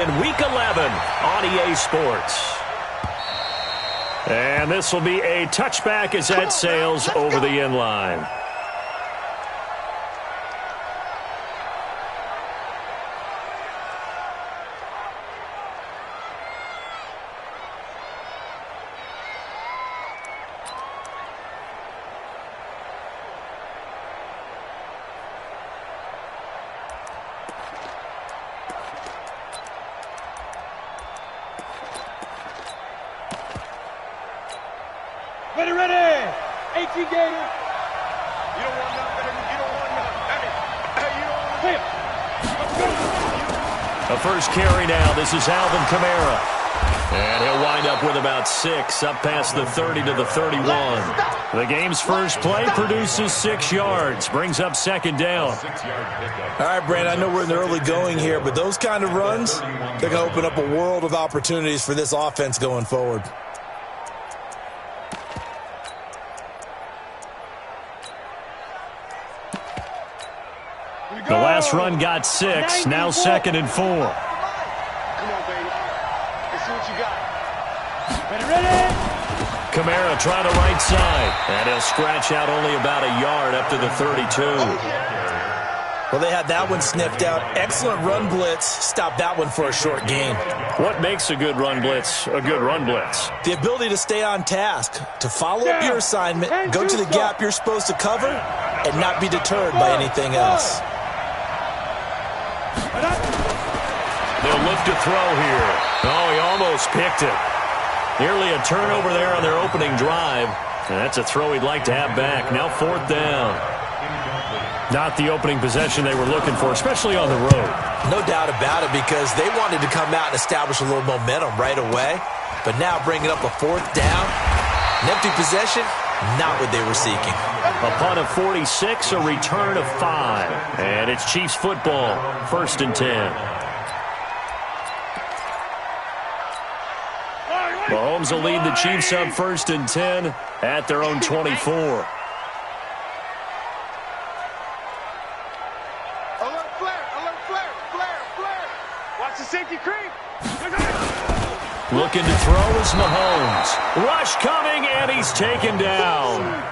In Week 11 on EA Sports. And this will be a touchback as that sails over the end line. Ready, ready! 18 Gator. You don't want nothing. You don't want nothing. Hey, you don't want A first carry now. This is Alvin Kamara. And he'll wind up with about 6, up past the 30 to the 31. The game's first play produces 6 yards, brings up second down. All right, Brandon, I know we're in the early going here, but those kind of runs, they're going to open up a world of opportunities for this offense going forward. The last run got 6, now 2nd and 4. Come on, baby. Let's see what you got. Ready, ready? Kamara trying to right side, and he'll scratch out only about a yard up to the 32. Well, they had that one sniffed out. Excellent run blitz. Stopped that one for a short gain. What makes a good run blitz a good run blitz? The ability to stay on task, to follow up your assignment, go to the gap you're supposed to cover, and not be deterred by anything else. They'll look to throw here. Oh, he almost picked it. Nearly a turnover there on their opening drive. And that's a throw he'd like to have back. Now 4th down. Not the opening possession they were looking for, especially on the road. No doubt about it, because they wanted to come out and establish a little momentum right away. But now bringing up a 4th down, an empty possession, not what they were seeking. A punt of 46, a return of 5. And it's Chiefs football, 1st and 10. Mahomes will lead the Chiefs up 1st and 10 at their own 24. Alert, flare, alert, flare, flare, flare. Watch the safety creep. Looking to throw is Mahomes. Rush coming, and he's taken down.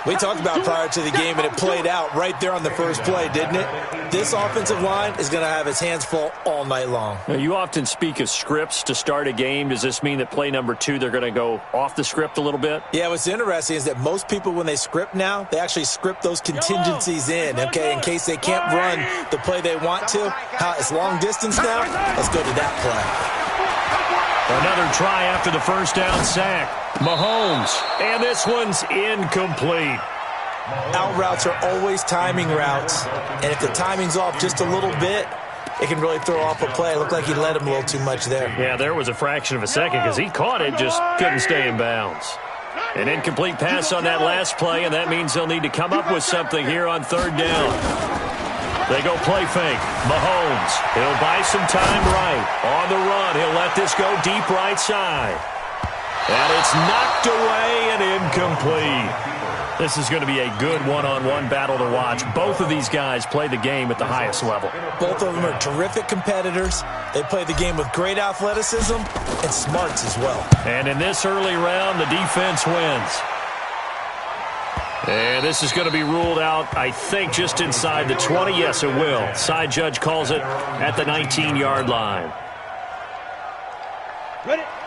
We talked about prior to the game, and it played out right there on the first play, didn't it? This offensive line is going to have its hands full all night long. Now, you often speak of scripts to start a game. Does this mean that play number 2, they're going to go off the script a little bit? Yeah, what's interesting is that most people, when they script now, they actually script those contingencies in, okay, in case they can't run the play they want to. It's long distance now. Let's go to that play. Another try after the first down sack. Mahomes, and this one's incomplete. Out routes are always timing routes, and if the timing's off just a little bit, it can really throw off a play. It looked like he led him a little too much there. Yeah, there was a fraction of a second because he caught it, just couldn't stay in bounds. An incomplete pass on that last play, and that means they'll need to come up with something here on 3rd down. They go play fake. Mahomes, he'll buy some time right. On the run, he'll let this go deep right side. And it's knocked away and incomplete. This is going to be a good one-on-one battle to watch. Both of these guys play the game at the highest level. Both of them are terrific competitors. They play the game with great athleticism and smarts as well. And in this early round, the defense wins. And this is going to be ruled out, I think, just inside the 20. Yes, it will. Side judge calls it at the 19-yard line.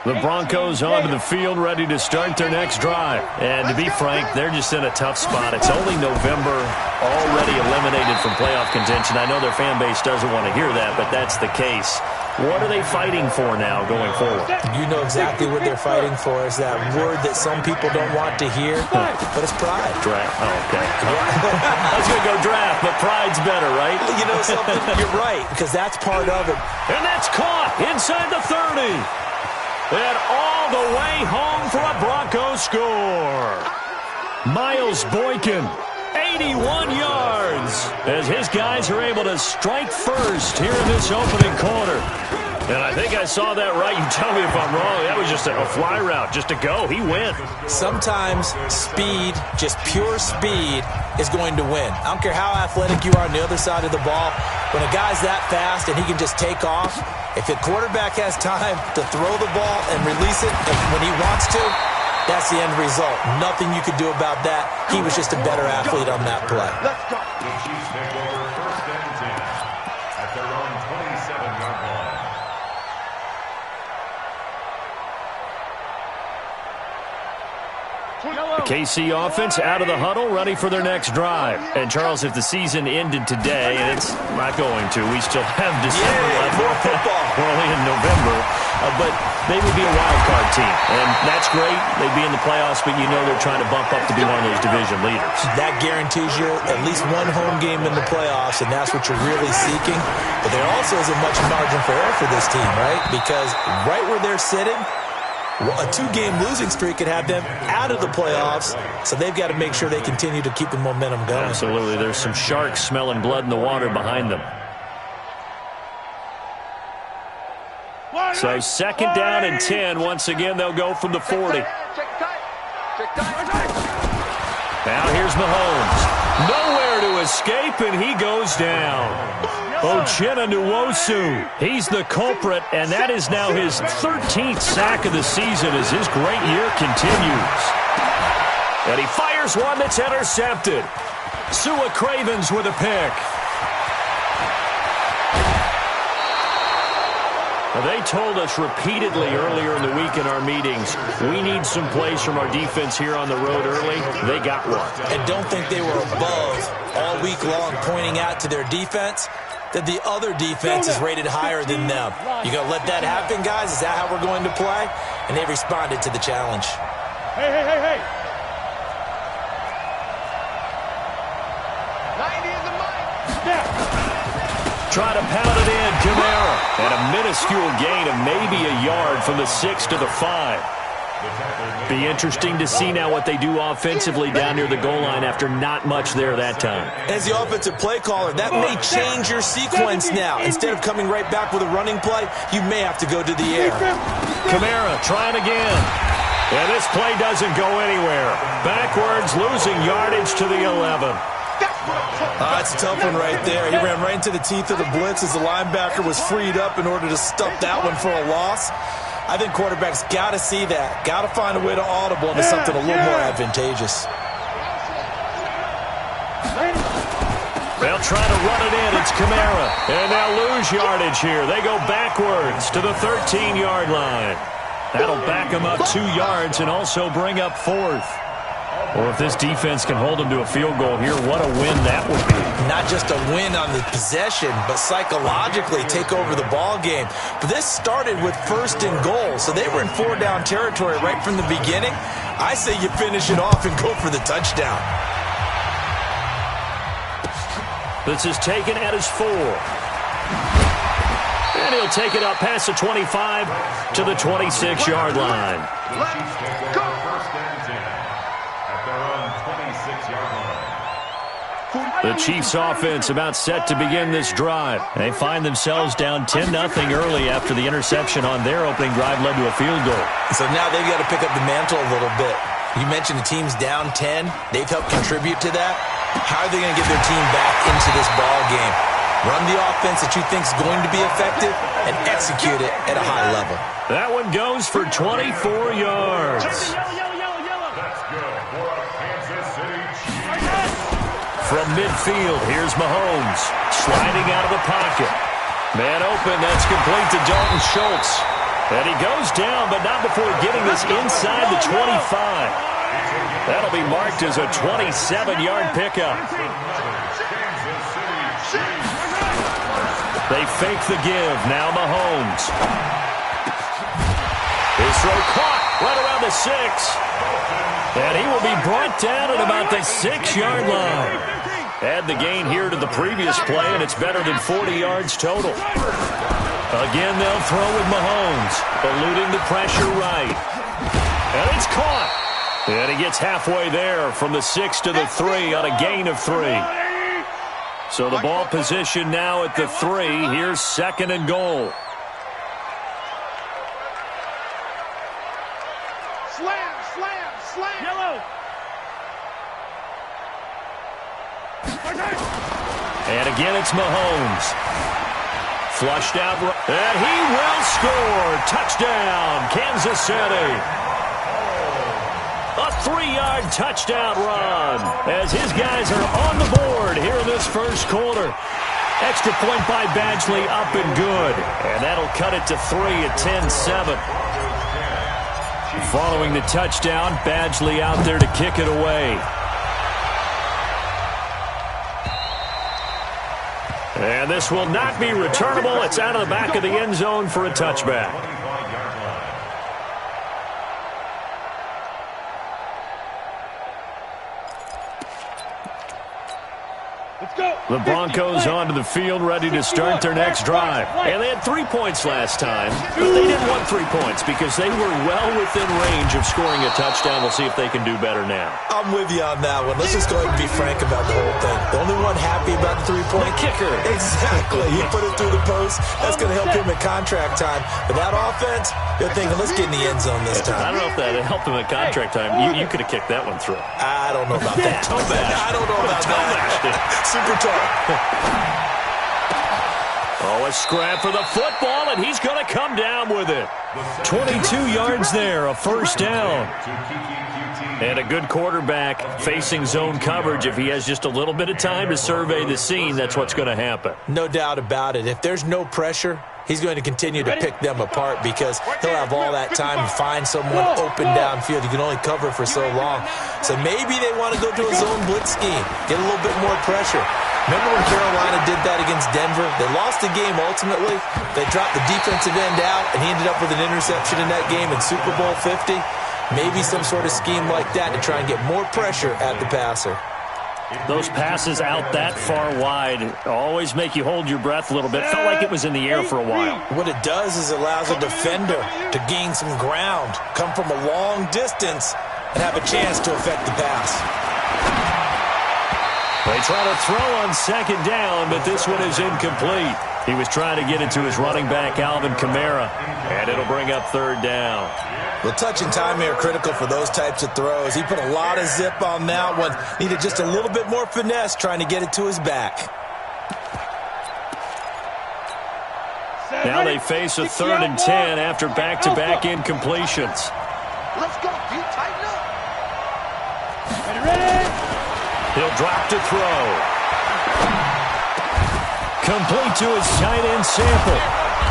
The Broncos onto the field, ready to start their next drive. And to be frank, they're just in a tough spot. It's only November, already eliminated from playoff contention. I know their fan base doesn't want to hear that, but that's the case. What are they fighting for now going forward? You know exactly what they're fighting for. Is that word that some people don't want to hear, but it's pride. Draft. Oh, okay. I was going to go draft, but pride's better, right? You know something? You're right, because that's part of it. And that's caught inside the 30. And all the way home for a Broncos score. Miles Boykin, 81 yards, as his guys are able to strike first here in this opening quarter. And I think I saw that right. You tell me if I'm wrong. That was just a fly route, just to go. He went. Sometimes speed, just pure speed, is going to win. I don't care how athletic you are on the other side of the ball. When a guy's that fast and he can just take off, If a quarterback has time to throw the ball and release it when he wants to, that's the end result. Nothing you could do about that. He was just a better athlete on that play. Let's go. The Chiefs take over 1st and 10 at their own 27-yard line. The KC offense out of the huddle, ready for their next drive. And, Charles, if the season ended today, and it's not going to, we still have December left. More football. We're only in November. But they would be a wild card team. And that's great. They'd be in the playoffs, but you know they're trying to bump up to be one of those division leaders. That guarantees you at least one home game in the playoffs, and that's what you're really seeking. But there also isn't much margin for error for this team, right? Because right where they're sitting, a 2-game losing streak could have them out of the playoffs, so they've got to make sure they continue to keep the momentum going. Absolutely. There's some sharks smelling blood in the water behind them. So 2nd down and 10. Once again, they'll go from the 40. Now here's Mahomes. Nowhere to escape, and he goes down. Uchenna Nwosu, he's the culprit, and that is now his 13th sack of the season as his great year continues. And he fires one that's intercepted. Sua Cravens with a pick. They told us repeatedly earlier in the week in our meetings, we need some plays from our defense here on the road early. They got one. And don't think they were above all week long pointing out to their defense that the other defense is rated higher than them. You going to let that happen, guys? Is that how we're going to play? And they responded to the challenge. Hey. 90 is the mic. Snap. Try to pound it in, Kamara. And a minuscule gain of maybe a yard from the 6 to the 5. Be interesting to see now what they do offensively down near the goal line after not much there that time. As the offensive play caller, that may change your sequence now. Instead of coming right back with a running play, you may have to go to the air. Kamara trying again. And this play doesn't go anywhere. Backwards, losing yardage to the 11. That's a tough one right there. He ran right into the teeth of the blitz as the linebacker was freed up in order to stuff that one for a loss. I think quarterbacks got to see that. Got to find a way to audible into something a little more advantageous. They'll try to run it in. It's Kamara. And they'll lose yardage here. They go backwards to the 13-yard line. That'll back them up 2 yards and also bring up 4th. Or if this defense can hold them to a field goal here, what a win that would be. Not just a win on the possession, but psychologically take over the ball game. But this started with 1st and goal, so they were in 4-down territory right from the beginning. I say you finish it off and go for the touchdown. This is taken at his 4. And he'll take it up past the 25 to the 26-yard line. Let's go. 1st and 10 at their own 26-yard line. The Chiefs offense about set to begin this drive. They find themselves down 10-0 early after the interception on their opening drive led to a field goal. So now they've got to pick up the mantle a little bit. You mentioned the team's down 10. They've helped contribute to that. How are they going to get their team back into this ball game? Run the offense that you think is going to be effective and execute it at a high level. That one goes for 24 yards. That's good for a Kansas City Chiefs. From midfield, here's Mahomes sliding out of the pocket. Man open, that's complete to Dalton Schultz. And he goes down, but not before getting this inside the 25. That'll be marked as a 27-yard pickup. They fake the give. Now Mahomes. His throw caught right around the 6. And he will be brought down at about the 6-yard line. Add the gain here to the previous play, and it's better than 40 yards total. Again, they'll throw with Mahomes, eluding the pressure right. And it's caught. And he gets halfway there from the 6 to the 3 on a gain of 3. So the ball position now at the 3. Here's 2nd and goal. Slam. Yellow. And again, it's Mahomes. Flushed out, and he will score. Touchdown, Kansas City. A 3-yard touchdown run as his guys are on the board here in this first quarter. Extra point by Badgley, up and good. And that'll cut it to 3 at 10-7. Following the touchdown, Badgley out there to kick it away. And this will not be returnable. It's out of the back of the end zone for a touchback. The Broncos onto the field, ready to start their next drive. And they had 3 points last time, but they didn't want 3 points because they were well within range of scoring a touchdown. We'll see if they can do better now. I'm with you on that one. Let's just go ahead and be frank about the whole thing. The only one happy about the 3-point kicker. Exactly. He put it through the post. That's going to help him at contract time. But that offense, they're thinking, let's get in the end zone this time. I don't know if that helped him at contract time. You could have kicked that one through. I don't know about that. I don't know about that. Super tough. Oh, a scrap for the football, and he's going to come down with it. 22 yards there, a first down. And a good quarterback facing zone coverage. If he has just a little bit of time to survey the scene, that's what's going to happen. No doubt about it. If there's no pressure, he's going to continue to pick them apart because he'll have all that time to find someone open downfield. You can only cover for so long. So maybe they want to go to a zone blitz scheme, get a little bit more pressure. Remember when Carolina did that against Denver? They lost the game ultimately. They dropped the defensive end out, and he ended up with an interception in that game in Super Bowl 50. Maybe some sort of scheme like that to try and get more pressure at the passer. Those passes out that far wide always make you hold your breath a little bit. Felt like it was in the air for a while. What it does is it allows a defender to gain some ground, come from a long distance, and have a chance to affect the pass. They try to throw on second down, but this one is incomplete. He was trying to get it to his running back, Alvin Kamara, and it'll bring up third down. Well, touch and time are critical for those types of throws. He put a lot of zip on that one. Needed just a little bit more finesse trying to get it to his back. Now they face a 3rd and 10 after back-to-back incompletions. Let's go. You tighten up. Ready? He'll drop to throw. Complete to his tight end Sample.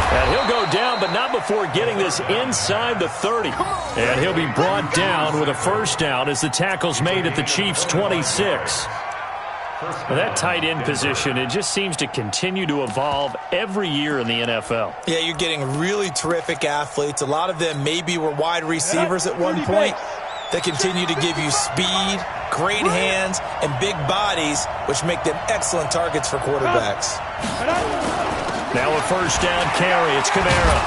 And he'll go down, but not before getting this inside the 30. And he'll be brought down with a first down as the tackle's made at the Chiefs' 26. Well, that tight end position, it just seems to continue to evolve every year in the NFL. Yeah, you're getting really terrific athletes. A lot of them maybe were wide receivers at one point. They continue to give you speed, great hands, and big bodies, which make them excellent targets for quarterbacks. Now a first down carry. It's Kamara.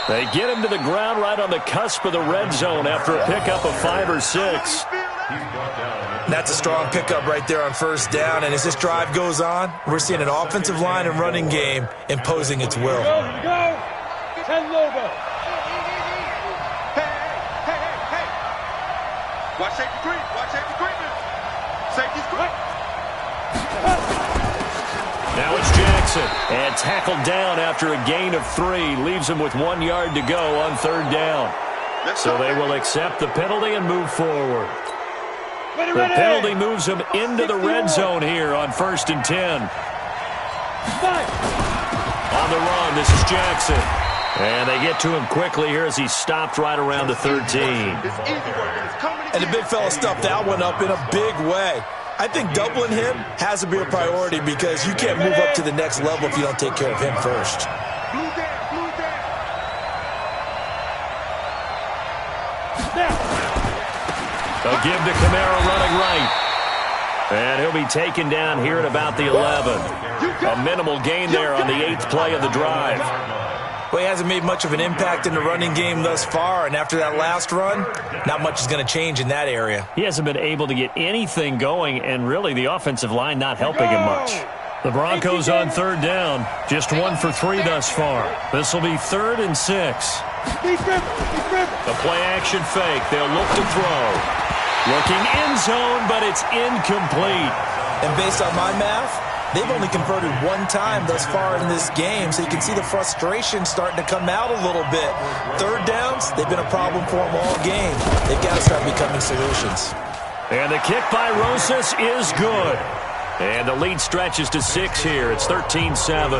They get him to the ground right on the cusp of the red zone after a pickup of 5 or 6. That's a strong pickup right there on first down. And as this drive goes on, we're seeing an offensive line and running game imposing its will. Go. 10 logo. Hey. Watch safety green. Watch safety green. Safety's green. Now it's Jackson. And tackled down after a gain of 3. Leaves him with 1 yard to go on third down. So they will accept the penalty and move forward. The penalty moves him into the red zone here on 1st and 10. On the run, this is Jackson. And they get to him quickly here as he stopped right around the 13. And the big fella stuffed that one up in a big way. I think doubling him has to be a priority because you can't move up to the next level if you don't take care of him first. They'll give to Kamara running right. And he'll be taken down here at about the 11. A minimal gain there on the 8th play of the drive. Well, he hasn't made much of an impact in the running game thus far, and after that last run, not much is going to change in that area. He hasn't been able to get anything going, and really the offensive line not helping him much. The Broncos on third down, just 1 for 3 thus far. This will be 3rd and 6. The play action fake. They'll look to throw. Looking end zone, but it's incomplete. And based on my math, they've only converted one time thus far in this game, so you can see the frustration starting to come out a little bit. Third downs, they've been a problem for them all game. They've got to start becoming solutions. And the kick by Rosas is good. And the lead stretches to 6 here. It's 13-7.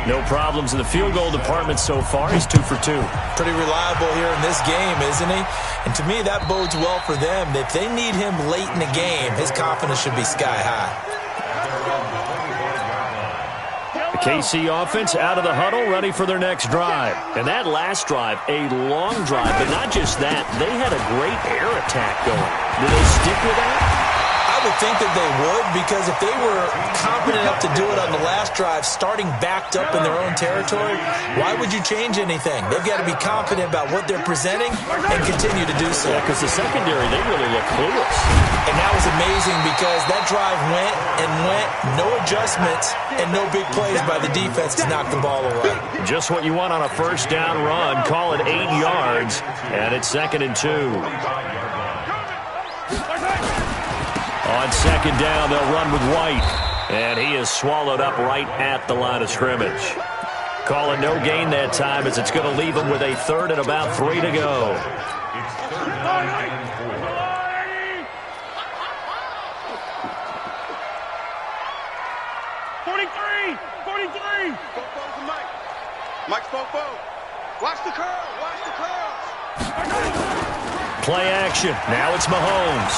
No problems in the field goal department so far. He's 2 for 2. Pretty reliable here in this game, isn't he? And to me, that bodes well for them. If they need him late in the game, his confidence should be sky high. The KC offense out of the huddle, ready for their next drive. And that last drive, a long drive, but not just that. They had a great air attack going. Do they stick with that? I would think that they would, because if they were confident enough to do it on the last drive, starting backed up in their own territory, why would you change anything? They've got to be confident about what they're presenting and continue to do so. Yeah, because the secondary, they really look clueless. And that was amazing because that drive went and went, no adjustments, and no big plays by the defense to knock the ball away. Just what you want on a first down run. Call it 8 yards, and it's 2nd and 2. On second down, they'll run with White. And he is swallowed up right at the line of scrimmage. Call it no gain that time, as it's going to leave him with a 3rd and about 3 to go. It's 3rd and 4. 43! 43! Fofo to Mike. Mike's Fofo. Watch the curl. Watch the curls. Play action. Now it's Mahomes.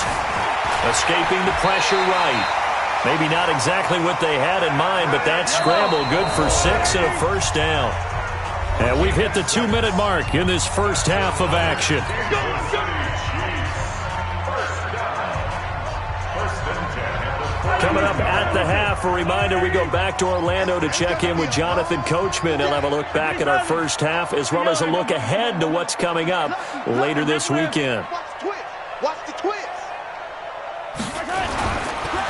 Escaping the pressure right. Maybe not exactly what they had in mind, but that scramble good for 6 and a first down. And we've hit the 2-minute mark in this first half of action. Coming up at the half, a reminder, we go back to Orlando to check in with Jonathan Coachman. He'll have a look back at our first half, as well as a look ahead to what's coming up later this weekend. Watch the twist.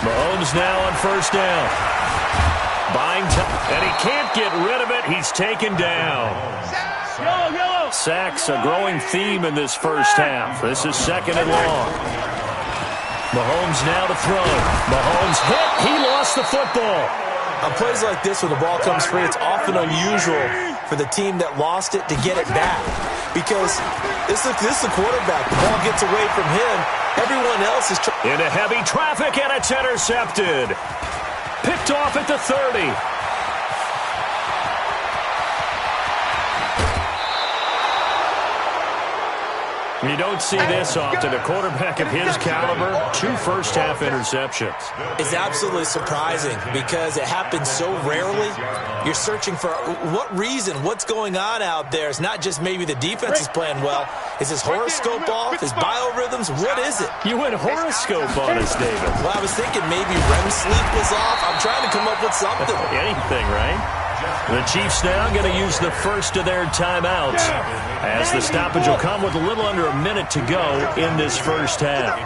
Mahomes now on first down. Buying time, and he can't get rid of it. He's taken down. Sacks, a growing theme in this first half. This is 2nd and long. Mahomes now to throw. Mahomes hit. He lost the football. On plays like this, when the ball comes free, it's often unusual for the team that lost it to get it back. Because this is the quarterback. The ball gets away from him. Everyone else is trying. Into heavy traffic, and it's intercepted. Picked off at the 30. You don't see this often. A quarterback of his caliber, 2 first-half interceptions. It's absolutely surprising because it happens so rarely. You're searching for what reason, what's going on out there. It's not just maybe the defense is playing well. Is his horoscope off? His biorhythms? What is it? You went horoscope on us, David. Well, I was thinking maybe REM sleep was off. I'm trying to come up with something. Anything, right? The Chiefs now going to use the first of their timeouts, as the stoppage will come with a little under a minute to go in this first half.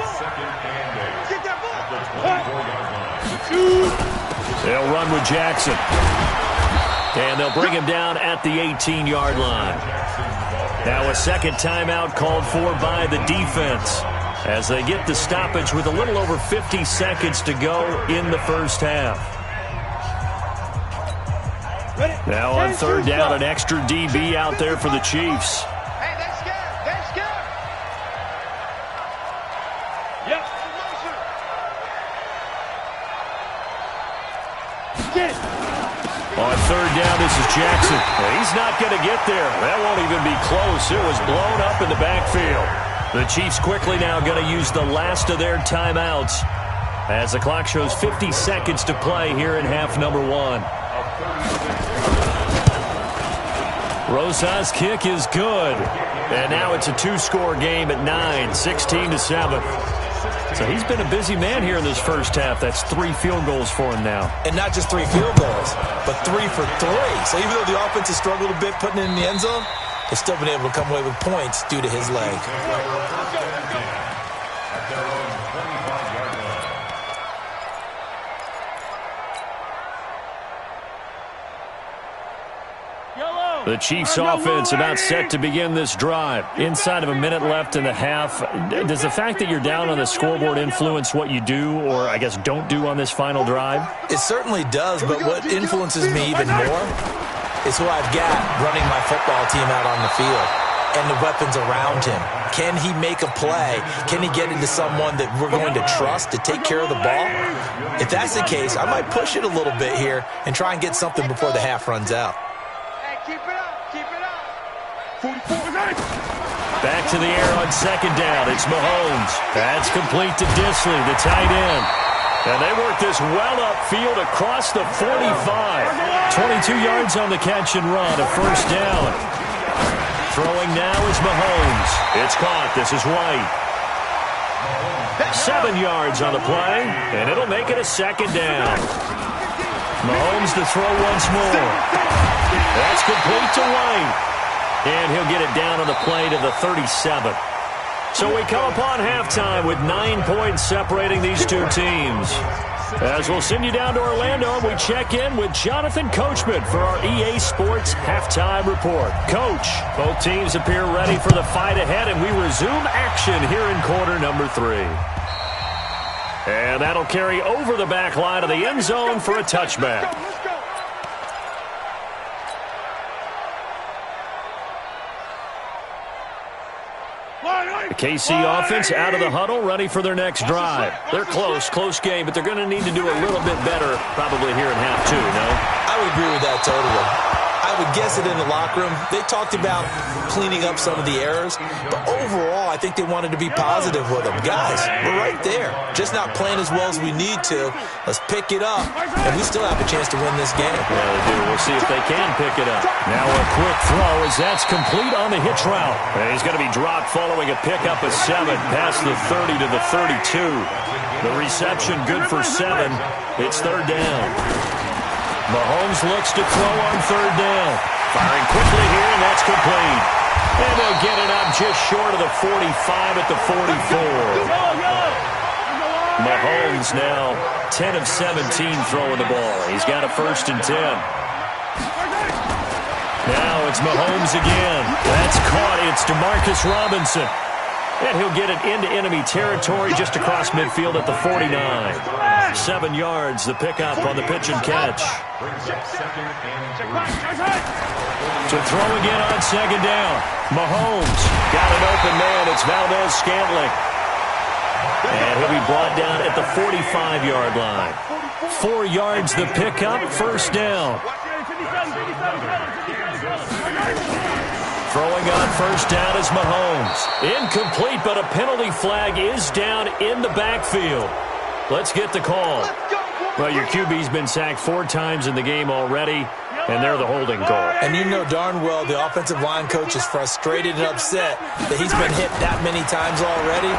They'll run with Jackson. And they'll bring him down at the 18-yard line. Now a second timeout called for by the defense, as they get the stoppage with a little over 50 seconds to go in the first half. Now on third down, an extra DB out there for the Chiefs. Hey, they're scared. They're scared. Yep. On third down, this is Jackson. He's not going to get there. That won't even be close. It was blown up in the backfield. The Chiefs quickly now going to use the last of their timeouts, as the clock shows 50 seconds to play here in half number 1. Rosas' kick is good. And now it's a 2-score game at 9, 16-7. So he's been a busy man here in this first half. That's 3 field goals for him now. And not just 3 field goals, but 3 for 3. So even though the offense has struggled a bit putting it in the end zone, they've still been able to come away with points due to his leg. Yellow. The Chiefs offense about set to begin this drive. Inside of a minute left in the half. Does the fact that you're down on the scoreboard influence what you do, or I guess don't do on this final drive? It certainly does, but what influences me even more is who I've got running my football team out on the field and the weapons around him. Can he make a play? Can he get into someone that we're going to trust to take care of the ball? If that's the case, I might push it a little bit here and try and get something before the half runs out. Keep it up. Keep it up. Back to the air on second down. It's Mahomes. That's complete to Disley, the tight end. And they work this well upfield across the 45. 22 yards on the catch and run, a first down. Throwing now is Mahomes. It's caught. This is White. 7 yards on the play, and it'll make it a second down. Mahomes to throw once more. That's complete to White. And he'll get it down on the play to the 37. So we come upon halftime with 9 points separating these two teams. As we'll send you down to Orlando, and we check in with Jonathan Coachman for our EA Sports Halftime Report. Coach, both teams appear ready for the fight ahead, and we resume action here in quarter number 3. And that'll carry over the back line of the end zone for a touchback. The KC offense out of the huddle, ready for their next drive. They're close game, but they're going to need to do a little bit better probably here in half 2, no? I would agree with that totally. I would guess it in the locker room. They talked about cleaning up some of the errors, but overall, I think they wanted to be positive with them. Guys, we're right there. Just not playing as well as we need to. Let's pick it up, and we still have a chance to win this game. Yeah, they do. We'll see if they can pick it up. Now a quick throw as that's complete on the hitch route. And he's going to be dropped following a pickup of 7 past the 30 to the 32. The reception good for 7. It's third down. Mahomes looks to throw on third down. Firing quickly here, and that's complete. And they'll get it up just short of the 45 at the 44. Mahomes now 10 of 17 throwing the ball. He's got a first and 10. Now it's Mahomes again. That's caught. It's DeMarcus Robinson. And he'll get it into enemy territory just across midfield at the 49. 7 yards, the pickup on the pitch and catch. To throw again on second down. Mahomes got an open man. It's Valdez-Scantling. And he'll be brought down at the 45-yard line. 4 yards, the pickup, first down. Throwing on first down is Mahomes. Incomplete, but a penalty flag is down in the backfield. Let's get the call. Well, your QB's been sacked 4 times in the game already, and they're the holding call. And you know darn well the offensive line coach is frustrated and upset that he's been hit that many times already.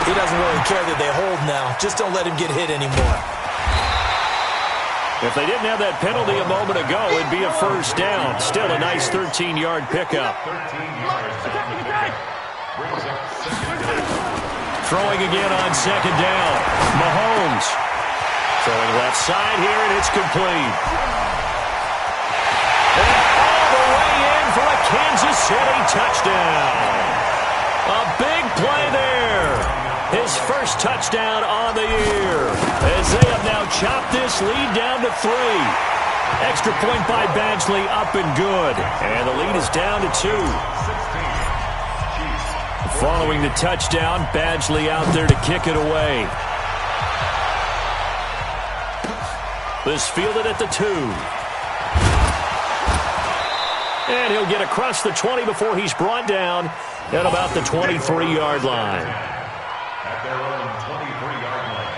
He doesn't really care that they hold now. Just don't let him get hit anymore. If they didn't have that penalty a moment ago, it'd be a first down. Still a nice 13-yard pickup. Throwing again on second down. Mahomes throwing left side here, and it's complete. And all the way in for a Kansas City touchdown. A big play there. His first touchdown on the year, as they have now chopped this lead down to 3. Extra point by Badgley, up and good. And the lead is down to 2. Following the touchdown, Badgley out there to kick it away. This fielded at the 2. And he'll get across the 20 before he's brought down at about the 23-yard line. At their own 23-yard line.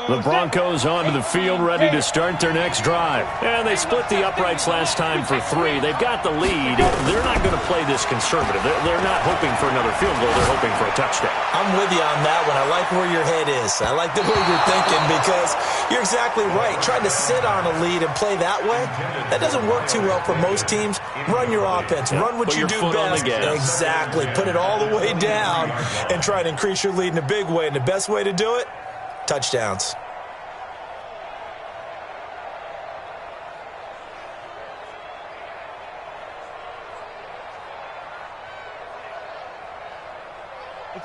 The Broncos onto the field, ready to start their next drive. And they split the uprights last time for 3. They've got the lead. They're not going to play this conservative. They're not hoping for another field goal. They're hoping for a touchdown. I'm with you on that one. I like where your head is. I like the way you're thinking because you're exactly right. Trying to sit on a lead and play that way, that doesn't work too well for most teams. Run your offense. Run what you do best. Exactly. Put it all the way down and try to increase your lead in a big way. And the best way to do it, touchdowns.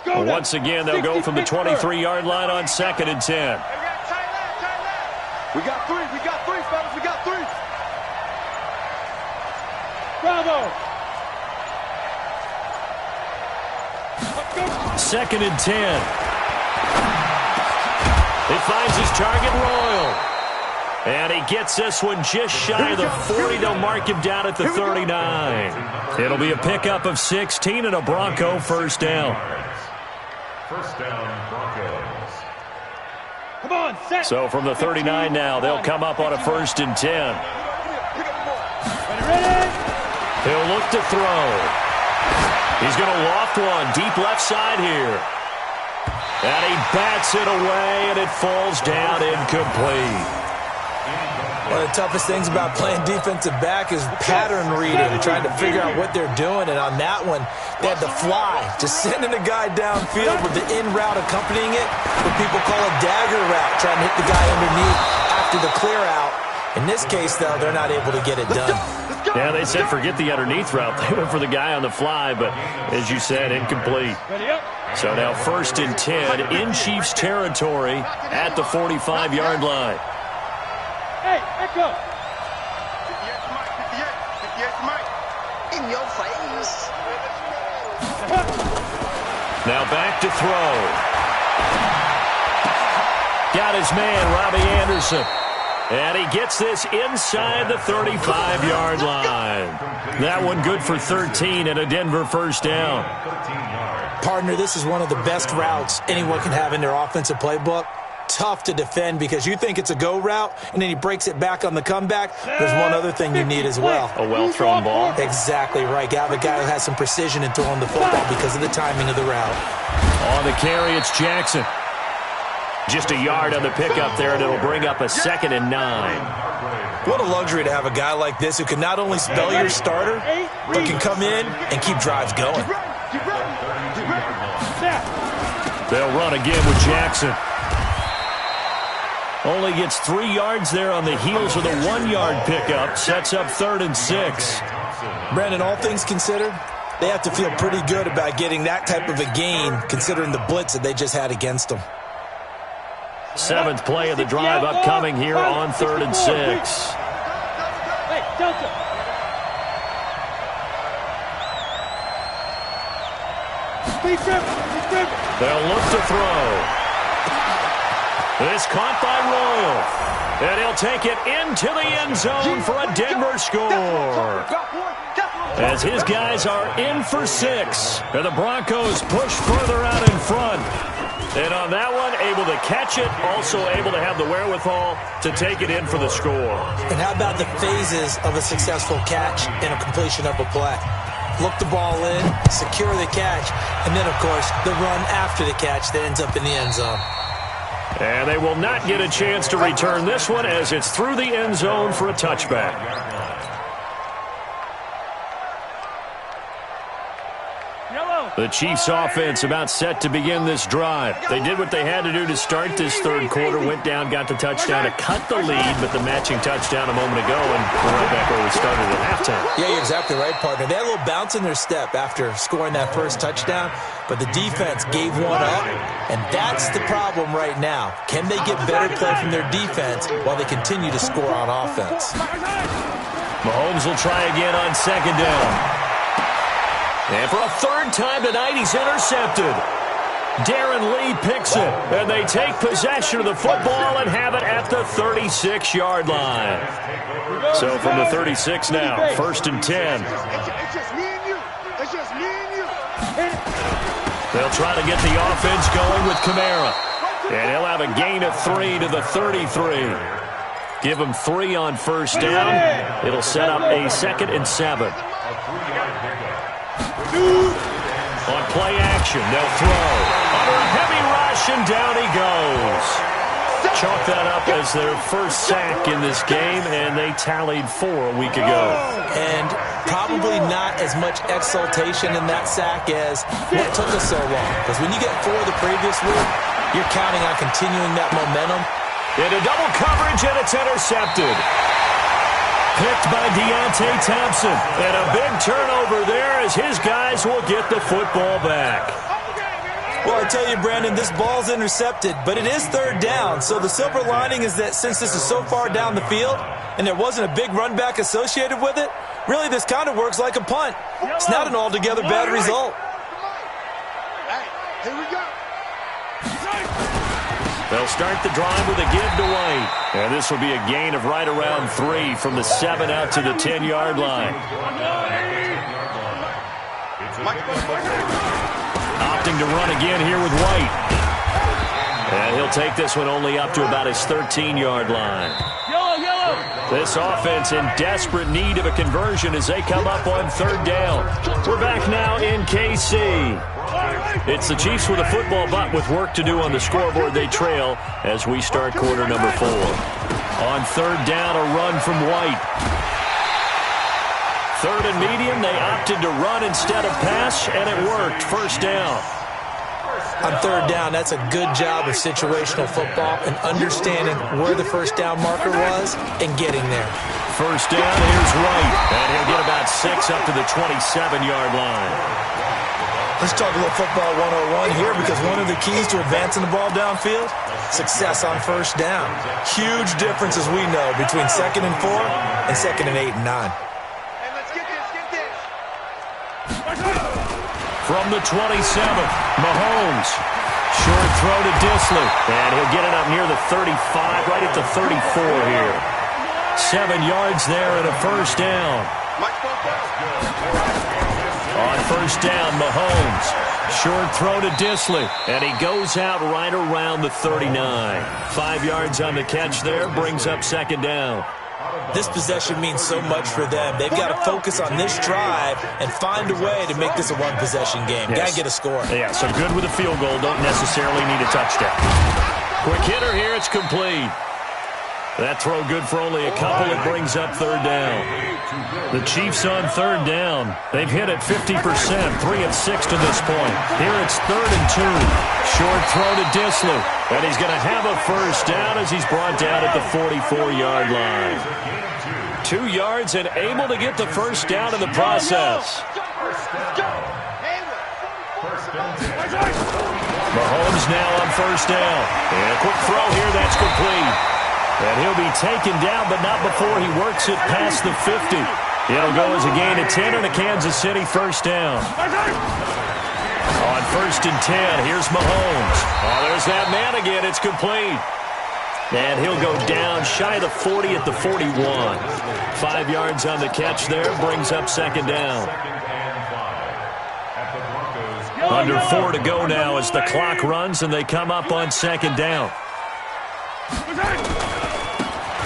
Once again, they'll go from the 23-yard line on 2nd and 10. We got three, fellas, we got three. Bravo. 2nd and 10. He finds his target, Royal. And he gets this one just shy of the 40. They'll mark him down at the 39. It'll be a pickup of 16 and a Bronco first down. First down, Broncos. Come on, set. So from the 39 now, they'll come up on a 1st and 10. Ready? He'll look to throw. He's going to loft one deep left side here. And he bats it away, and it falls down incomplete. One of the toughest things about playing defensive back is pattern reading, trying to figure out what they're doing. And on that one, they had to fly, just sending a guy downfield with the in route accompanying it, what people call a dagger route, trying to hit the guy underneath after the clear out. In this case, though, they're not able to get it done. Yeah, they said forget the underneath route. They went for the guy on the fly, but as you said, incomplete. So now 1st and 10 in Chiefs territory at the 45-yard line. Hey, echo. 58 Mike. In your face. Now back to throw. Got his man, Robbie Anderson. And he gets this inside the 35-yard line. That one good for 13 and a Denver first down. Partner, this is one of the best routes anyone can have in their offensive playbook. Tough to defend because you think it's a go route, and then he breaks it back on the comeback. There's one other thing you need as well. A well-thrown ball. Exactly right. You have a guy who has some precision in throwing the football because of the timing of the route. On the carry, it's Jackson. Just a yard on the pickup there, and it'll bring up a 2nd and 9. What a luxury to have a guy like this who can not only spell your starter, but can come in and keep drives going. They'll run again with Jackson. Only gets 3 yards there on the heels of the 1-yard pickup. Sets up 3rd and 6. Brandon, all things considered, they have to feel pretty good about getting that type of a gain considering the blitz that they just had against them. 7th play of the drive upcoming here on 3rd and 6. Hey, Delta. They'll look to throw. It's caught by Royal. And he'll take it into the end zone for a Denver score. As his guys are in for 6. And the Broncos push further out in front. And on that one, able to catch it, also able to have the wherewithal to take it in for the score. And how about the phases of a successful catch and a completion of a play? Look the ball in, secure the catch, and then, of course, the run after the catch that ends up in the end zone. And they will not get a chance to return this one as it's through the end zone for a touchback. The Chiefs offense about set to begin this drive. They did what they had to do to start this third quarter, went down, got the touchdown to cut the lead, but the matching touchdown a moment ago, and we're right back where we started at halftime. Yeah, you're exactly right, partner. They had a little bounce in their step after scoring that first touchdown, but the defense gave one up, and that's the problem right now. Can they get better play from their defense while they continue to score on offense? Mahomes will try again on 2nd down. And for a 3rd time tonight, he's intercepted. Darren Lee picks it, and they take possession of the football and have it at the 36-yard line. So from the 36 now, 1st and 10. It's just me and you. It's just me and you. They'll try to get the offense going with Kamara. And he'll have a gain of 3 to the 33. Give him 3 on 1st down. It'll set up a 2nd and 7. On play action, they'll throw. Under a heavy rush, and down he goes. Chalk that up as their first sack in this game, and they tallied 4 a week ago. And probably not as much exultation in that sack as what took us so long. Because when you get 4 the previous week, You're counting on continuing that momentum. Into double coverage, and it's intercepted. Picked by Deontay Thompson. And a big turnover there as his guys will get the football back. Well, I tell you, Brandon, this ball's intercepted, but it is third down. So the silver lining is that since this is so far down the field and there wasn't a big run back associated with it, really this kind of works like a punt. It's not an altogether bad result. Hey, here we go. They'll start the drive with a give to White. And this will be a gain of right around 3 from the 7 out to the 10-yard line. Opting to run again here with White. And he'll take this one only up to about his 13-yard line. This offense in desperate need of a conversion as they come up on third down. We're back now in KC. It's the Chiefs with a football, but with work to do on the scoreboard, they trail as we start quarter number 4. On third down, a run from White. Third and medium, they opted to run instead of pass, and it worked. First down. On third down, that's a good job of situational football and understanding where the first down marker was and getting there. First down, here's White, and he'll get about 6 up to the 27-yard line. Let's talk a little football 101 here because one of the keys to advancing the ball downfield, success on first down. Huge difference, as we know, between 2nd and 4 and 2nd and 8 and 9. Hey, let's get this. From the 27th, Mahomes. Short throw to Disley, and he'll get it up near the 35, right at the 34 here. 7 yards there and a first down. On first down, Mahomes. Short throw to Disley, and he goes out right around the 39. 5 yards on the catch there, brings up second down. This possession means so much for them. They've got to focus on this drive and find a way to make this a one-possession game. Yes. Got to get a score. Yeah, so good with a field goal. Don't necessarily need a touchdown. Quick hitter here. It's complete. That throw good for only a couple. It brings up third down. The Chiefs on third down. They've hit it 50%, 3 of 6 to this point. Here it's 3rd and 2. Short throw to Disley. And he's going to have a first down as he's brought down at the 44-yard line. 2 yards and able to get the first down in the process. Mahomes now on first down. And a quick throw here. That's complete. And he'll be taken down, but not before he works it past the 50. It'll go as a gain of 10 and a Kansas City first down. On 1st and 10, here's Mahomes. Oh, there's that man again. It's complete. And he'll go down shy of the 40 at the 41. 5 yards on the catch there, brings up second down. Under 4 to go now as the clock runs and they come up on second down.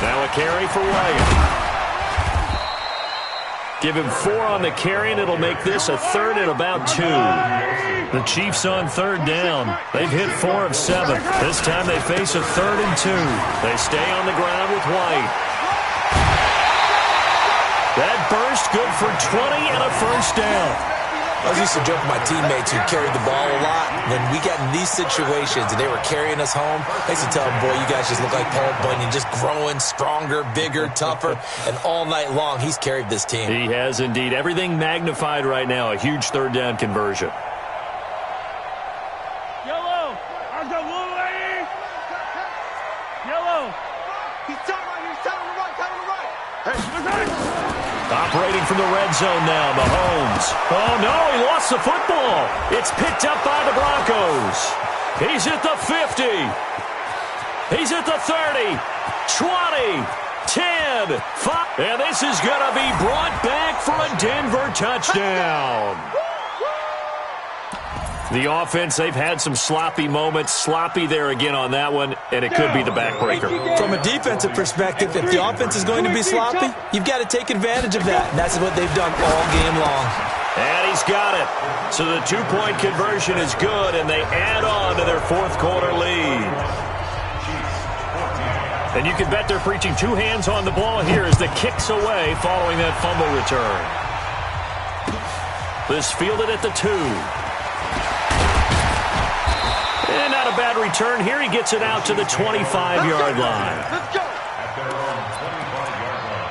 Now a carry for White. Give him 4 on the carry, and it'll make this a 3rd and about 2. The Chiefs on third down. They've hit 4 of 7. This time they face a 3rd and 2. They stay on the ground with White. That burst good for 20 and a first down. I was used to joke with my teammates who carried the ball a lot. When we got in these situations and they were carrying us home, I used to tell them, boy, you guys just look like Paul Bunyan, just growing stronger, bigger, tougher. And all night long, he's carried this team. He has indeed. Everything magnified right now. A huge third down conversion. Yellow. I got blue, lady. Yellow. He's telling the right. Hey, Operating from the red zone now, Mahomes. Oh, no, he lost the football. It's picked up by the Broncos. He's at the 50. He's at the 30, 20, 10, 5. And this is going to be brought back for a Denver touchdown. The offense, they've had some sloppy moments. Sloppy there again on that one, and it could be the backbreaker. From a defensive perspective, if the offense is going to be sloppy, you've got to take advantage of that. And that's what they've done all game long. And he's got it. So the two-point conversion is good, and they add on to their fourth quarter lead. And you can bet they're preaching 2 hands on the ball here as the kick's away following that fumble return. This fielded at the 2. And not a bad return here. He gets it out to the 25-yard line. Let's go. At their own 25-yard line.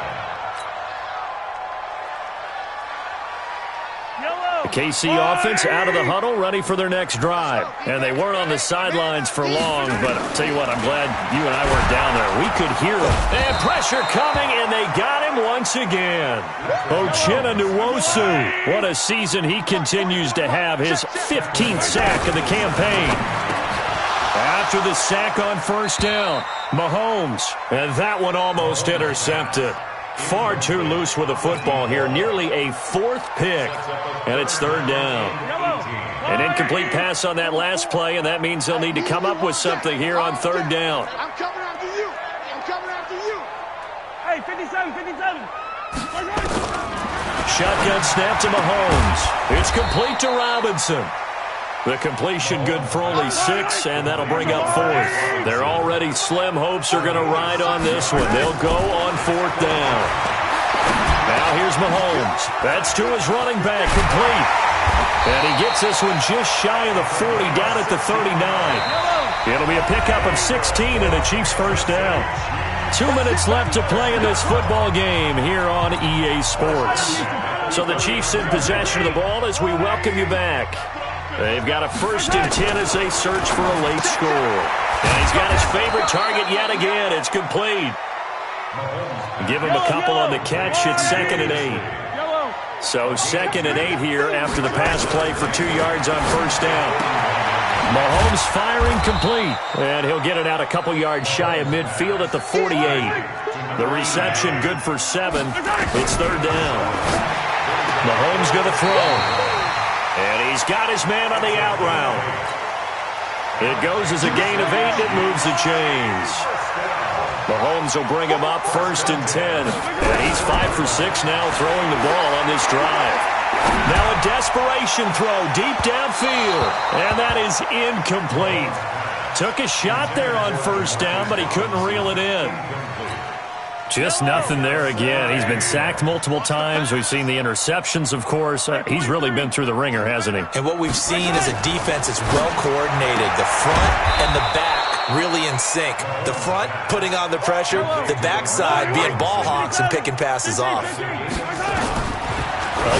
The KC offense out of the huddle, ready for their next drive. And they weren't on the sidelines for long, but I'll tell you what, I'm glad you and I weren't down there. We could hear them. And pressure coming, and they got him once again. Uchenna Nwosu. What a season he continues to have. His 15th sack of the campaign. After the sack on first down, Mahomes. And that one almost intercepted. Far too loose with the football here. Nearly a fourth pick. And it's third down. An incomplete pass on that last play, and that means they'll need to come up with something here on third down. I'm coming after you. I'm coming after you. Hey, 57, 57. Shotgun snap to Mahomes. It's complete to Robinson. The completion good for only 6, and that'll bring up fourth. Their already slim hopes are going to ride on this one. They'll go on fourth down. Now here's Mahomes. That's to his running back, complete. And he gets this one just shy of the 40, down at the 39. It'll be a pickup of 16 and a Chiefs first down. 2 minutes left to play in this football game here on EA Sports. So the Chiefs in possession of the ball as we welcome you back. They've got a 1st and 10 as they search for a late score. And he's got his favorite target yet again. It's complete. Give him a couple on the catch. It's 2nd and 8. So 2nd and 8 here after the pass play for 2 yards on first down. Mahomes firing complete. And he'll get it out a couple yards shy of midfield at the 48. The reception good for 7. It's third down. Mahomes going to throw. And he's got his man on the out route. It goes as a gain of 8. It moves the chains. Mahomes will bring him up 1st and 10. And he's 5 for 6 now throwing the ball on this drive. Now a desperation throw deep downfield. And that is incomplete. Took a shot there on first down, but he couldn't reel it in. Just nothing there again. He's been sacked multiple times. We've seen the interceptions, of course. He's really been through the ringer, hasn't he? And what we've seen is a defense that's well coordinated. The front and the back really in sync. The front putting on the pressure, the backside being ball hawks and picking passes off.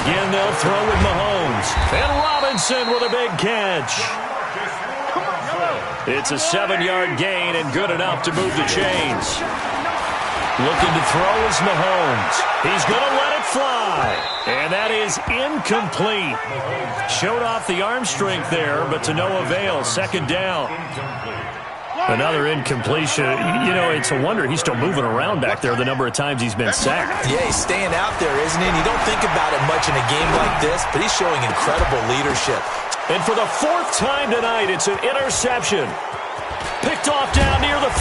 Again, they'll throw with Mahomes. And Robinson with a big catch. It's a 7-yard gain and good enough to move the chains. Looking to throw is Mahomes. He's going to let it fly. And that is incomplete. Showed off the arm strength there, but to no avail. 2nd down. Another incompletion. You know, it's a wonder he's still moving around back there the number of times he's been sacked. Yeah, he's staying out there, isn't he? And you don't think about it much in a game like this, but he's showing incredible leadership. And for the 4th time tonight, it's an interception. Picked off down near the 5.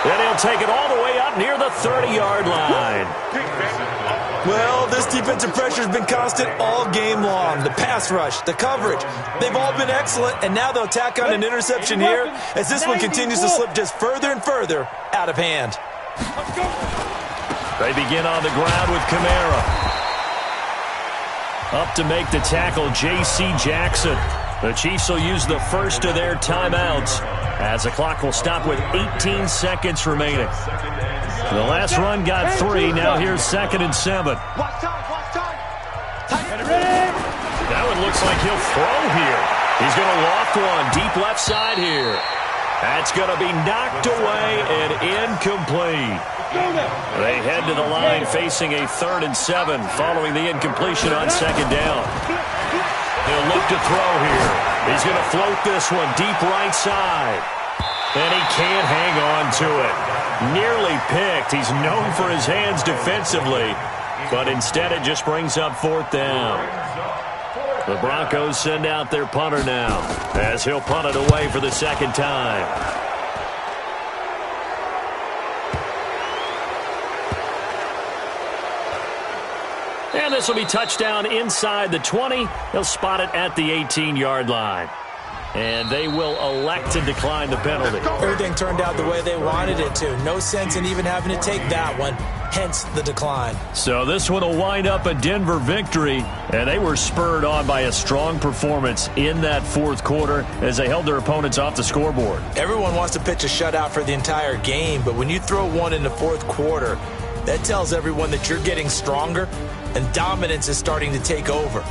And he'll take it all the way up near the 30-yard line. Well, this defensive pressure has been constant all game long. The pass rush, the coverage, they've all been excellent. And now they'll tack on an interception here as this one continues to slip just further and further out of hand. They begin on the ground with Kamara. Up to make the tackle, J.C. Jackson. The Chiefs will use the first of their timeouts as the clock will stop with 18 seconds remaining. The last run got 3. Now here's 2nd and 7. Watch time. That one looks like he'll throw here. He's going to loft one deep left side here. That's going to be knocked away and incomplete. They head to the line facing a 3rd and 7 following the incompletion on 2nd down. He'll look to throw here. He's going to float this one deep right side. And he can't hang on to it. Nearly picked. He's known for his hands defensively. But instead it just brings up 4th down. The Broncos send out their punter now as he'll punt it away for the 2nd time. And this will be touchdown inside the 20. He'll spot it at the 18-yard line. And they will elect to decline the penalty. Everything turned out the way they wanted it to. No sense in even having to take that one, hence the decline. So this one will wind up a Denver victory, and they were spurred on by a strong performance in that fourth quarter as they held their opponents off the scoreboard. Everyone wants to pitch a shutout for the entire game, but when you throw one in the fourth quarter, that tells everyone that you're getting stronger and dominance is starting to take over.